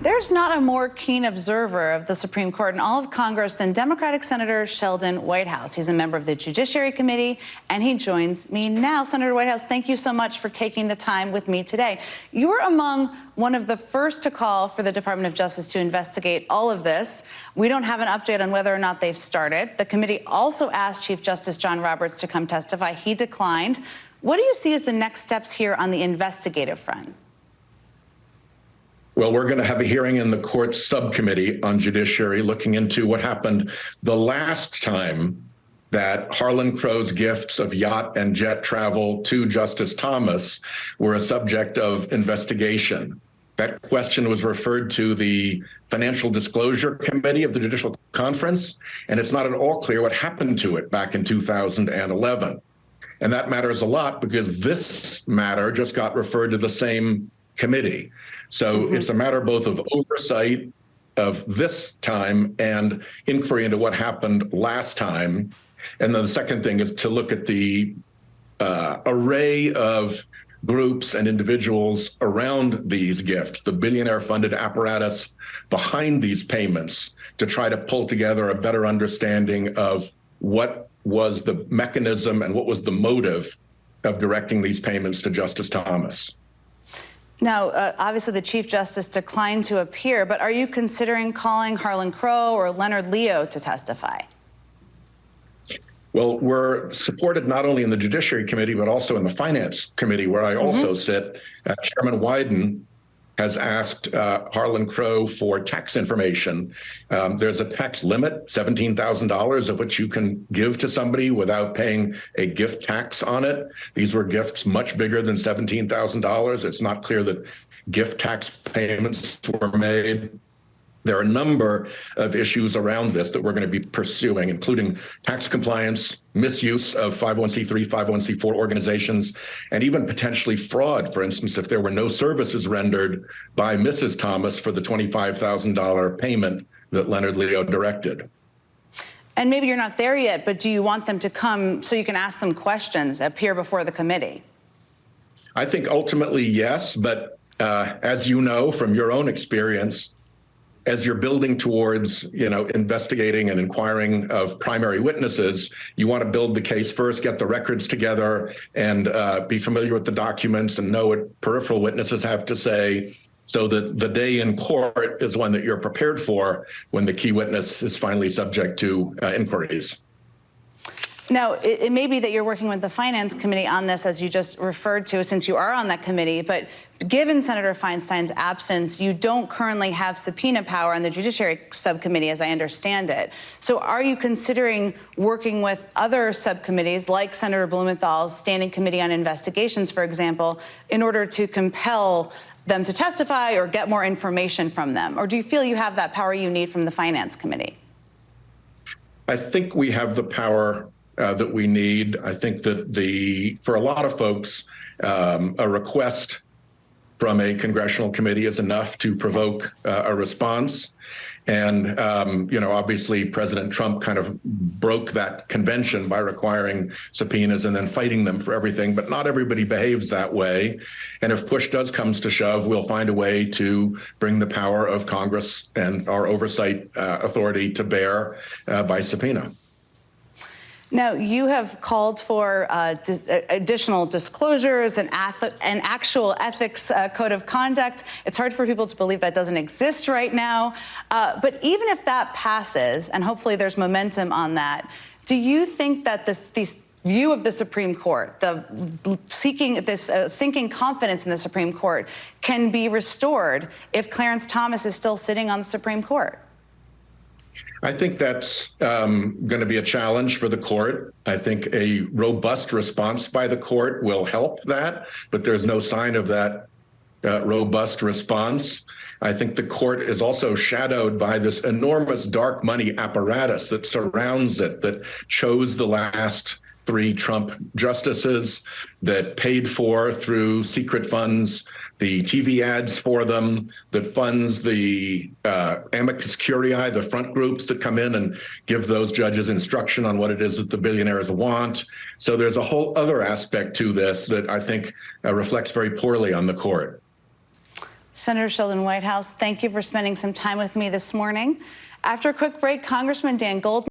There's not a more keen observer of the Supreme Court in all of Congress than Democratic Senator Sheldon Whitehouse. He's a member of the Judiciary Committee, and he joins me now. Senator Whitehouse, thank you so much for taking the time with me today. You're among one of the first to call for the Department of Justice to investigate all of this. We don't have an update on whether or not they've started. The committee also asked Chief Justice John Roberts to come testify. He declined. What do you see as the next steps here on the investigative front? Well, we're going to have a hearing in the court's subcommittee on judiciary looking into what happened the last time that Harlan Crow's gifts of yacht and jet travel to Justice Thomas were a subject of investigation. That question was referred to the Financial Disclosure Committee of the Judicial Conference, and it's not at all clear what happened to it back in 2011. And that matters a lot because this matter just got referred to the same committee. So it's a matter both of oversight of this time and inquiry into what happened last time. And then the second thing is to look at the array of groups and individuals around these gifts, the billionaire-funded apparatus behind these payments, to try to pull together a better understanding of what was the mechanism and what was the motive of directing these payments to Justice Thomas. Now, obviously, the Chief Justice declined to appear, but are you considering calling Harlan Crow or Leonard Leo to testify? Well, we're supported not only in the Judiciary Committee, but also in the Finance Committee, where I also sit. Chairman Wyden has asked Harlan Crow for tax information. There's a tax limit, $17,000, of which you can give to somebody without paying a gift tax on it. These were gifts much bigger than $17,000. It's not clear that gift tax payments were made. There are a number of issues around this that we're going to be pursuing, including tax compliance, misuse of 501c3, 501c4 organizations, and even potentially fraud. For instance, if there were no services rendered by Mrs. Thomas for the $25,000 payment that Leonard Leo directed. And maybe you're not there yet, but do you want them to come so you can ask them questions, appear before the committee? I think ultimately, yes. But as you know from your own experience, as you're building towards, investigating and inquiring of primary witnesses, you want to build the case first, get the records together, and be familiar with the documents and know what peripheral witnesses have to say, so that the day in court is one that you're prepared for when the key witness is finally subject to inquiries. Now, it may be that you're working with the Finance Committee on this, as you just referred to, since you are on that committee, but given Senator Feinstein's absence, you don't currently have subpoena power on the Judiciary Subcommittee, as I understand it. So are you considering working with other subcommittees, like Senator Blumenthal's Standing Committee on Investigations, for example, in order to compel them to testify or get more information from them? Or do you feel you have that power you need from the Finance Committee? I think we have the power that we need. I think that for a lot of folks, a request from a congressional committee is enough to provoke a response. And, obviously President Trump kind of broke that convention by requiring subpoenas and then fighting them for everything. But not everybody behaves that way. And if push does comes to shove, we'll find a way to bring the power of Congress and our oversight authority to bear by subpoena. Now, you have called for additional disclosures and an actual ethics code of conduct. It's hard for people to believe that doesn't exist right now. But even if that passes, and hopefully there's momentum on that, do you think that this view of the Supreme Court, sinking confidence in the Supreme Court, can be restored if Clarence Thomas is still sitting on the Supreme Court? I think that's going to be a challenge for the court. I think a robust response by the court will help that, but there's no sign of that robust response. I think the court is also shadowed by this enormous dark money apparatus that surrounds it, that chose the last 3 Trump justices, that paid for, through secret funds, the TV ads for them, that funds the amicus curiae, the front groups that come in and give those judges instruction on what it is that the billionaires want. So there's a whole other aspect to this that I think reflects very poorly on the court. Senator Sheldon Whitehouse, thank you for spending some time with me this morning. After a quick break, Congressman Dan Goldman